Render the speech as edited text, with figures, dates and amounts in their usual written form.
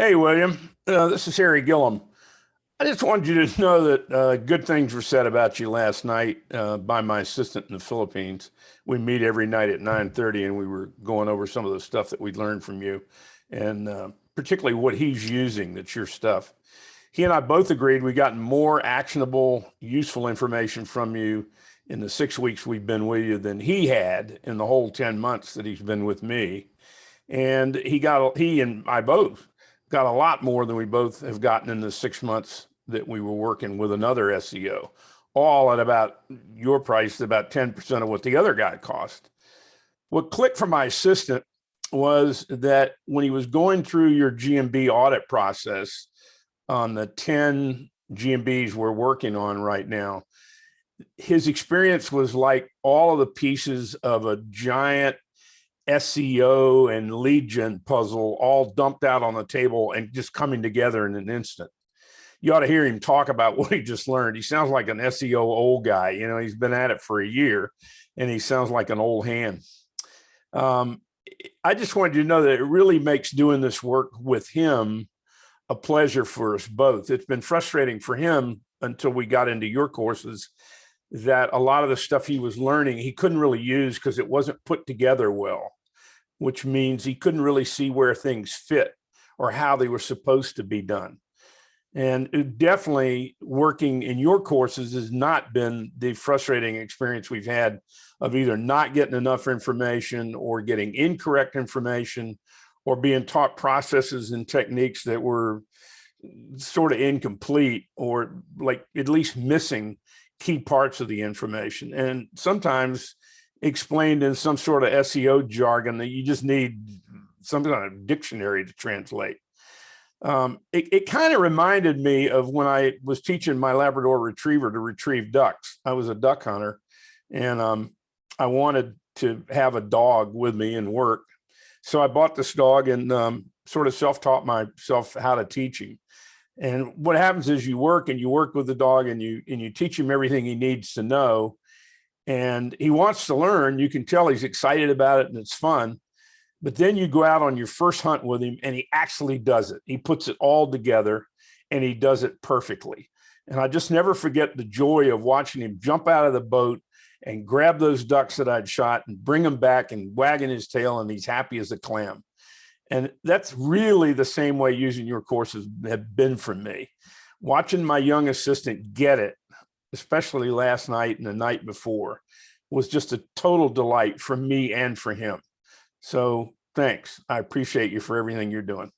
Hey, William. This is Harry Gillum. I just wanted you to know that good things were said about you last night by my assistant in the Philippines. We meet every night at 9:30, and we were going over some of the stuff that we learned from you, and particularly what he's using that's your stuff. He and I both agreed we got more actionable, useful information from you in the 6 weeks we've been with you than he had in the whole 10 months that he's been with me. And he and I both got a lot more than we both have gotten in the 6 months that we were working with another SEO, all at about your price, about 10% of what the other guy cost. What clicked for my assistant was that when he was going through your GMB audit process on the 10 GMBs we're working on right now, his experience was like all of the pieces of a giant SEO and lead gen puzzle all dumped out on the table and just coming together in an instant. You ought to hear him talk about what he just learned. He sounds like an SEO old guy. You know, he's been at it for a year and he sounds like an old hand. I just wanted you to know that it really makes doing this work with him a pleasure for us both. It's been frustrating for him until we got into your courses that a lot of the stuff he was learning, he couldn't really use because it wasn't put together well, which means he couldn't really see where things fit or how they were supposed to be done. And it definitely working in your courses has not been the frustrating experience we've had of either not getting enough information or getting incorrect information or being taught processes and techniques that were sort of incomplete or like at least missing key parts of the information. And sometimes explained in some sort of SEO jargon that you just need some kind of dictionary to translate. It kind of reminded me of when I was teaching my Labrador Retriever to retrieve ducks. I was a duck hunter and I wanted to have a dog with me and work. So I bought this dog and sort of self-taught myself how to teach him. And what happens is you work with the dog and you teach him everything he needs to know. And he wants to learn. You can tell he's excited about it and it's fun. But then you go out on your first hunt with him and he actually does it. He puts it all together and he does it perfectly. And I just never forget the joy of watching him jump out of the boat and grab those ducks that I'd shot and bring them back and wagging his tail and he's happy as a clam. And that's really the same way using your courses have been for me. Watching my young assistant get it, especially last night and the night before, was just a total delight for me and for him. So thanks. I appreciate you for everything you're doing.